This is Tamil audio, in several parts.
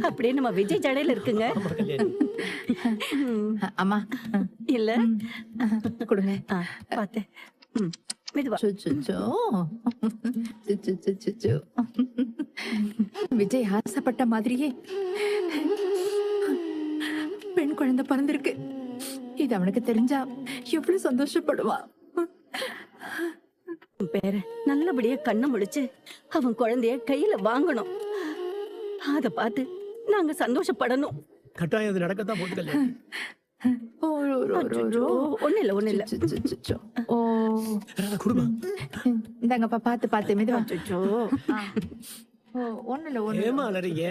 அப்படியே நம்ம விஜய் ஜடையில இருக்குங்க. அம்மா இல்ல கொடுங்க. பார்த்தேன். மெதுவா. விஜய் ஆசைப்பட்ட மாதிரியே பெண் குழந்தை பிறந்திருக்கு. இது அவனுக்கு தெரிஞ்சா எவ்வளவு சந்தோஷப்படுவான். பேர நல்லபடியா கண்ணை முடிச்சு அவன் குழந்தைய கையில வாங்கணும். அத பார்த்து நாங்க சந்தோஷப்படணும். கட்டாயம் அது நடக்கத்தான் போகுது கல்யாணி. ஒண்ணு இல்ல ஓ குடும்பம் இந்தாங்கப்பா, பாத்து பாத்து மெதுவா. ஒண்ணு இல்ல ஏமா அலறீங்க?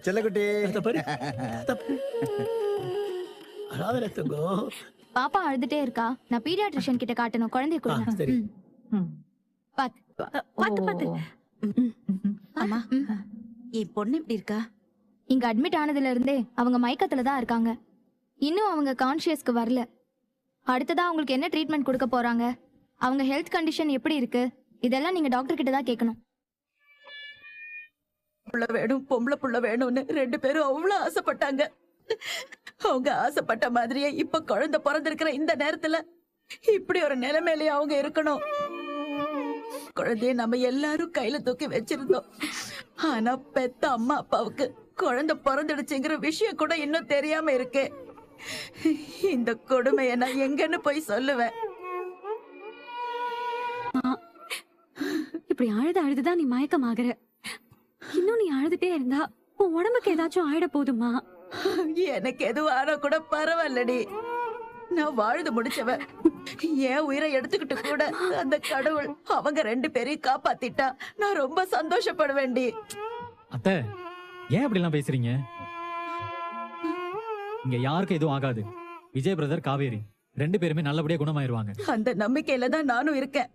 செல்லக்குட்டி அத பாரு. அழாத தங்கம். பாப்பா அழுதுட்டே இருக்கா. நான் பீடியாட்ரிஷியன் கிட்ட காட்டணும். குழந்தைய கொடுங்க. சரி. பாத்து பாத்து. அம்மா என் பொண்ணு எப்படி இருக்கா? இங்க அட்மிட் ஆனதுல இருந்தே அவங்க மயக்கத்துல தான் இருக்காங்க. இன்னும் அவங்க கான்ஷியஸ்க்கு வரல. அடுத்ததா அவங்களுக்கு என்ன ட்ரீட்மெண்ட் கொடுக்க போறாங்க, அவங்க ஹெல்த் கண்டிஷன் எப்படி இருக்கு, இதெல்லாம் நீங்க டாக்டர் கிட்ட தான் கேட்கணும். புள்ள வேணும், பொம்பளை புள்ள வேணும்னு 2 பேரும் அவ்வளவு ஆசைப்பட்டாங்க. அவங்க ஆசைப்பட்ட மாதிரியே இப்ப குழந்தை பிறந்திருக்கிற இந்த நேரத்துல இப்படி ஒரு நிலைமையிலேயே அவங்க இருக்கணும். குழந்தைய நம்ம எல்லாரும் கையில தூக்கி வச்சிருந்தோம். ஆனா பெத்த அம்மா அப்பாவுக்கு குழந்தை பிறந்துடுச்சுங்கிற விஷயம் கூட இன்னும் தெரியாம இருக்கே. இந்த கொடுமையை நான் எங்கன்னு போய் சொல்லுவேன்? இப்படி அழுதுதான் நீ மயக்கமாகற. இன்னும் நீ அழுதுட்டே இருந்தா உன் உடம்புக்கு ஏதாச்சும் ஆயிட போதுமா? எனக்கு எதுவும் ஆனா கூட பரவாயில்லடி. நான் வாழ்ந்து முடிச்சவன். என் உயிரை எடுத்துக்கிட்டு கூட அந்த கடவுள் அவங்க 2 பேரையும் காப்பாத்திட்டா நான் ரொம்ப சந்தோஷப்படுவேன்டி. அத்தை, ஏன் அப்படி எல்லாம் பேசுறீங்க? இங்க யாருக்கும் எதுவும் ஆகாது. விஜய் பிரதர், காவேரி 2 பேருமே நல்லபடியா குணமாயிருவாங்க. அந்த நம்பிக்கையில தான் நானும் இருக்கேன்.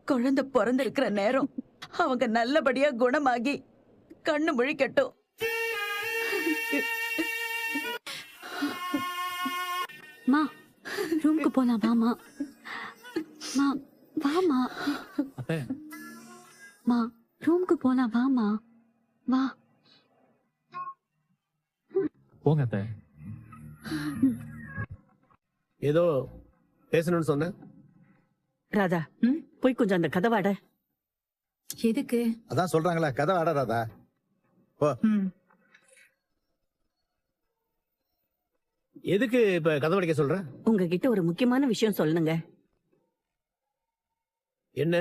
குழந்தை பிறந்திருக்கிற நேரம் அவங்க நல்லபடியா குணமாகி கண்ணு முழிக்கட்டும். மா ரூமுக்கு போலாம். வாமா மா, வாமா. அத்தை, மா ரூமுக்கு போலாம். வாமா வா. போங்க அத்தை. ஏதோ பேசணும்னு சொன்ன. ராதா போய் கொஞ்சம் அந்த கதவாட. எதுக்கு? அதான் சொல்றாங்களா, கதை ஆடாதா? எதுக்கு இப்ப கதை அடிக்க சொல்ற? உங்ககிட்ட ஒரு முக்கியமான விஷயம் சொல்லணுங்க. என்ன?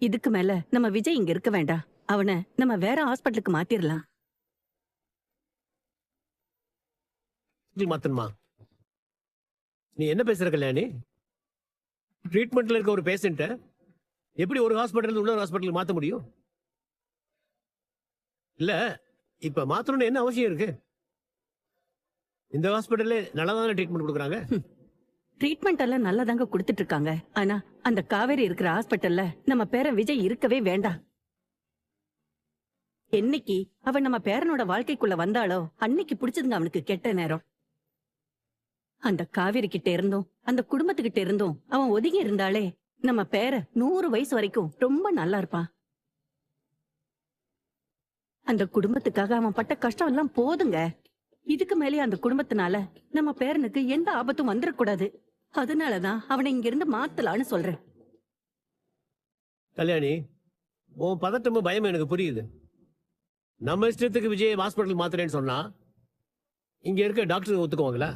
இதுக்கு மேல நம்ம விஜய் இங்க இருக்க வேண்டாம். அவனை நம்ம வேற ஹாஸ்பிட்டலுக்கு மாத்திரலாம். மாத்தணுமா? நீ என்ன பேசுற கல்யாணி? ட்ரீட்மெண்ட்ல இருக்க ஒரு பேஷண்ட எப்படி ஒரு ஹாஸ்பிட்டல் இன்னொரு ஹாஸ்பிட்டலுக்கு மாத்த முடியும்? இல்ல இப்ப மாத்தணும்னு என்ன அவசியம் இருக்கு? இந்த ஹாஸ்பிட்டல்ல நல்லதான ட்ரீட்மெண்ட் கொடுக்குறாங்க. ட்ரீட்மெண்ட் எல்லாம் நல்லதாங்க கொடுத்துட்டு இருக்காங்க. ஆனா அந்த காவேரி இருக்கிற ஹாஸ்பிட்டல்ல நம்ம பேரன் விஜய் இருக்கவே வேண்டாம். என்னைக்கு அவன் நம்ம பேரனோட வாழ்க்கைக்குள்ள வந்தாளோ அன்னைக்கு பிடிச்சதுங்க அவனுக்கு கெட்ட நேரம். அந்த காவேரி கிட்ட இருந்தும் அந்த குடும்பத்துக்கிட்ட இருந்தும் அவன் ஒதுங்கி இருந்தாலே நம்ம பேர 100 வயசு வரைக்கும் ரொம்ப நல்லா இருப்பான். அந்த குடும்பத்துக்காக அவன் பட்ட கஷ்டம் எல்லாம் போதுங்க. இதுக்கு மேலே அந்த குடும்பத்தினால நம்ம பேரனுக்கு எந்த ஆபத்தும் வந்துடக்கூடாது. அதனாலதான் அவனை இங்க இருந்து மாத்தலான்னு சொல்றேன். கல்யாணி, உன் பதட்டமும் பயமும் எனக்கு புரியுது. நம்ம இஷ்டத்துக்கு விஜய் ஹாஸ்பிட்டல் மாத்துறேன்னு சொன்னா இங்க இருக்க டாக்டர் ஒத்துக்குவாங்களா?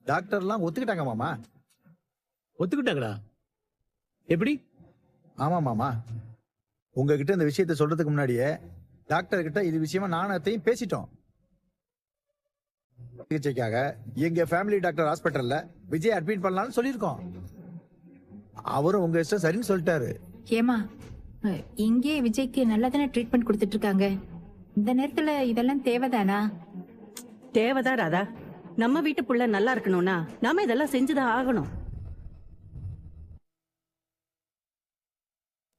டாக்டர்லாம் ஒத்துக்கிட்டாங்க மாமா. ஒத்துக்கிட்டாங்களா? எப்படி? ஆமா மாமா, உங்ககிட்ட இந்த விஷயத்த சொல்றதுக்கு முன்னாடியே டாக்டர் கிட்ட இது விஷயமா நானத்தையும் பேசிட்டோம். சிகிச்சைக்காக எங்க ஃபேமிலி டாக்டர் ஹாஸ்பிட்டல்ல விஜய் அட்மிட் பண்ணலாம்னு சொல்லியிருக்கோம். அவரும் உங்க இஷ்டம் சரின்னு சொல்லிட்டாரு. ஏமா, இங்கே விஜய்க்கு நல்லா தானே ட்ரீட்மெண்ட் கொடுத்துட்டு இருக்காங்க. இந்த நேரத்துல இதெல்லாம் தேவைதானா? தேவைதான் ராதா. நம்ம வீட்டு புள்ள நல்லா இருக்கணும்னா நாம இதெல்லாம் செஞ்சுதான் ஆகணும்.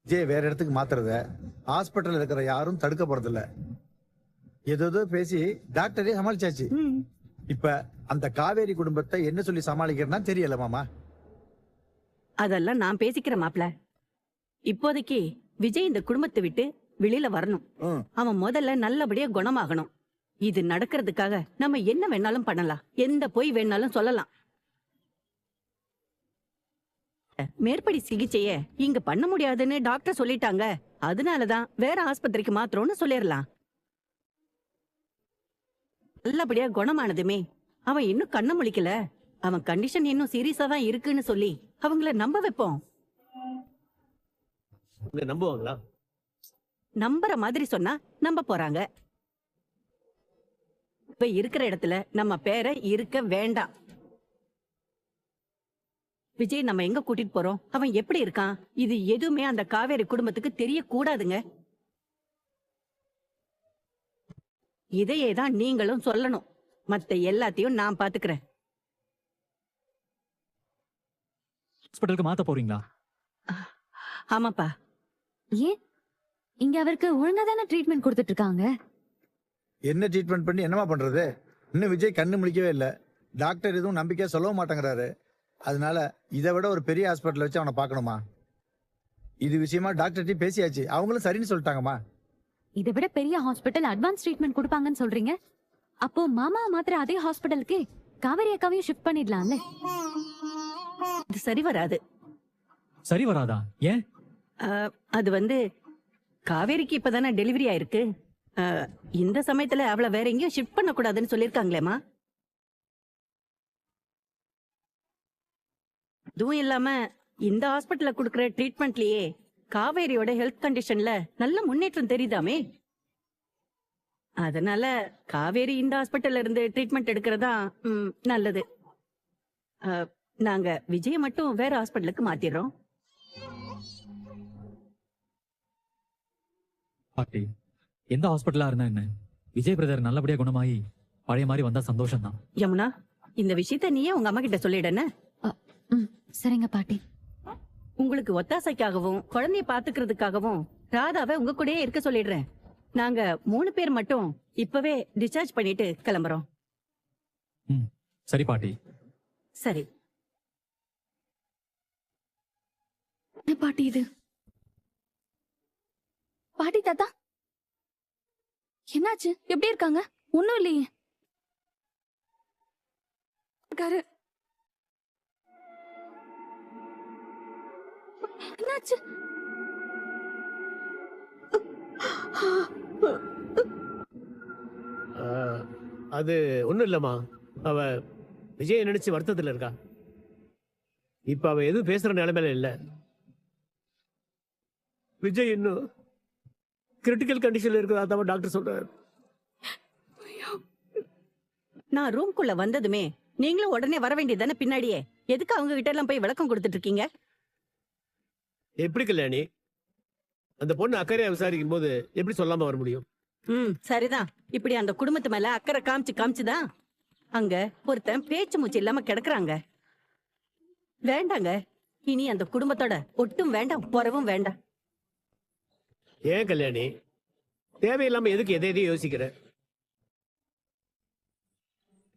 விஜய் வேற இடத்துக்கு மாத்துறத ஹாஸ்பிட்டல்ல இருக்கிற யாரும் தடுக்க போறதில்ல. ஏதோ பேசி டாக்டரே சமாளிச்சாச்சு. இப்ப அந்த காவேரி குடும்பத்தை என்ன சொல்லி சமாளிக்கிறேன்னா தெரியல மாமா. அதெல்லாம் நான் பேசிக்கிறேன் மாப்ள. இப்போதைக்கு விஜய் இந்த குடும்பத்தை விட்டு வெளியில வரணும். ம். அவன் முதல்ல நல்லபடியா குணமாகணும். இது நடக்கிறதுக்காக நம்ம என்ன வேணாலும் பண்ணலாம், எந்த பொய் வேணாலும் சொல்லலாம். மேற்படி சிகிச்சைய இங்க பண்ண முடியாதுன்னு டாக்டர் சொல்லிட்டாங்க. அதனாலதான் வேற ஆஸ்பத்திரிக்கு மாத்திரம்னு சொல்லிடலாம். நல்லபடியா குணமானதுமே அவன் இன்னும் கண்ண முழிக்கல, அவன் கண்டிஷன் இன்னும் சீரியஸா தான் இருக்குன்னு சொல்லி அவங்கள நம்ப வைப்போம். இங்க நம்புவாங்களா? நம்புற மாதிரி சொன்னா நம்ப போறாங்க. இப்ப இருக்கிற இடத்துல நம்ம பேரை இருக்க வேண்டாம். விஜய் நம்ம எங்க கூட்டிட்டு போறோம், அவன் எப்படி இருக்கான், இது எதுவுமே அந்த காவேரி குடும்பத்துக்கு தெரியக்கூடாதுங்க. இதையே தான் நீங்களும் சொல்லணும். மத்த எல்லாத்தையும் நான் பாத்துக்கிறேன். ஹாஸ்பிட்டலுக்கு மாத்த போறீங்களா? ஆமாப்பா. ஏன் இங்க அவருக்கு ஒழுங்கா தானே ட்ரீட்மெண்ட் கொடுத்துட்டு இருக்காங்க. என்ன ட்ரீட்மெண்ட் பண்ணி என்னமா பண்றது? இன்னும் விஜய் கண்ணு முழிக்கவே இல்லை. டாக்டர் எதுவும் நம்பிக்கையா சொல்லவும் மாட்டேங்கிறாரு. அதனால இதை விட ஒரு பெரிய ஹாஸ்பிட்டல் வச்சு அவனை பார்க்கணுமா? இது விஷயமா டாக்டர்கிட்ட பேசியாச்சு, அவங்களும் சரின்னு சொல்லிட்டாங்கம்மா. இதை விட பெரிய ஹாஸ்பிட்டல் அட்வான்ஸ் ட்ரீட்மெண்ட் கொடுப்பாங்கன்னு சொல்றீங்க. அப்போ மாமா மாத்திர அதே ஹாஸ்பிட்டலுக்கு காவேரி அக்காவையும் ஷிஃப்ட் பண்ணிடலாம்ல. இது சரி வராது. சரி வராதா? ஏன்? அது வந்து காவேரிக்கு இப்பதானே டெலிவரி ஆயிருக்கு. இந்த சமயத்துல அவளை வேற எங்கேயும் ஷிஃப்ட் பண்ண கூடாதுன்னு சொல்லிருக்காங்களேமா. இதுவும் இல்லாம இந்த ஹாஸ்பிட்டல்ல குடுக்கற ட்ரீட்மெண்ட்லயே காவேரியோட ஹெல்த் கண்டிஷன்ல நல்ல முன்னேற்றம் தெரியுதாமே. அதனால காவேரி இந்த ஹாஸ்பிட்டல்ல இருந்து ட்ரீட்மெண்ட் எடுக்கிறதா நல்லது. நாங்க விஜய மட்டும் வேற ஹாஸ்பிட்டலுக்கு மாத்திடுறோம். பாட்டி, எந்த ஹாஸ்பிட்டலா இருந்தா என்ன, விஜய் பிரதர் நல்லபடியா குணமாயி பழைய மாதிரி வந்தா சந்தோஷம் தான். யமுனா, இந்த விஷயத்த நீயே உங்க அம்மா கிட்ட சொல்லிடுன. சரிங்க பாட்டி. உங்களுக்கு ஒத்தாசைக்காகவும் குழந்தைய பாத்துக்கிறதுக்காகவும் ராதாவை உங்க கூடயே இருக்க சொல்லிடுறேன். நாங்க 3 பேர் மட்டும் இப்பவே டிஸ்சார்ஜ் பண்ணிட்டு கிளம்புறோம். சரி பாட்டி. சரி. என்ன பாட்டி இது? பாட்டி தாத்தா என்னாச்சு? எப்படி இருக்காங்க? ஒண்ணும் இல்லையே. என்னாச்சு? அது ஒண்ணும் இல்லம்மா, அவ விஜய நினைச்சு வருத்தத்துல இருக்கா. இப்ப அவ எதுவும் பேசுற நிலைமையில இல்ல. விஜய் இன்னும் கிரிட்டிக்கல் கண்டிஷன்ல இருக்கிறதா டாக்டர் சொல்றாரு. நான் ரூம்குள்ள வந்ததுமே நீங்களும் உடனே வர வேண்டியதானே பின்னாடியே. எதுக்கு அவங்க கிட்ட எல்லாம் போய் விளக்கம் கொடுத்துட்டு இருக்கீங்க? எப்படி கல்யாணி, அந்த பொண்ணு அக்கறையா விசாரிக்கும் போது எப்படி சொல்லாம வர முடியும்? சரிதான். இப்படி அந்த குடும்பத்து மேல அக்கறை காமிச்சுதான் அங்க ஒருத்தன் பேச்சு மூச்சு இல்லாம கிடக்குறாங்க. வேண்டாங்க, இனி அந்த குடும்பத்தோட ஒட்டும் வேண்டாம், பொறவும் வேண்டாம். ஏன் கல்யாணி, தேவையில்லாம எதுக்கு எதையும் யோசிக்கிற?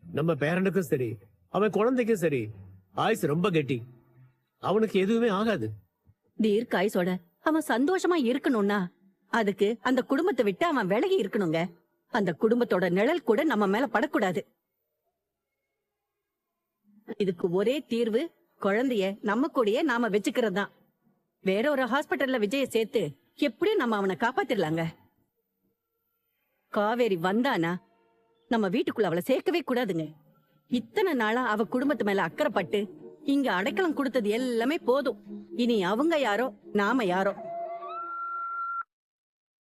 நம்ம பேரனுக்கும் சரி, அவன் குழந்தைக்கும் சரி, ஆயுசு ரொம்ப கெட்டி. அவனுக்கு எதுவுமே ஆகாது. தீர்க்காயுசோட அவன் சந்தோஷமா இருக்கணும்னா அதுக்கு அந்த குடும்பத்தை விட்டு அவன் விலகி இருக்கணுங்க. அந்த குடும்பத்தோட நிழல் கூட நம்ம மேல படக்கூடாது. இதுக்கு ஒரே தீர்வு குழந்தைய நம்ம கூடயே நாம வச்சுக்கிறது தான். வேற ஒரு ஹாஸ்பிட்டல்ல விஜய சேர்த்து எப்படியும் நம்ம அவனை காப்பாத்திரலாங்க. காவேரி வந்தானா நம்ம வீட்டுக்குள்ள அவளை சேர்க்கவே கூடாதுங்க. இத்தனை நாளா அவ குடும்பத்து மேல அக்கறைப்பட்டு இங்க அடைக்கலம் கொடுத்தது எல்லாமே போதும். இனி அவங்க யாரோ நாம யாரோ.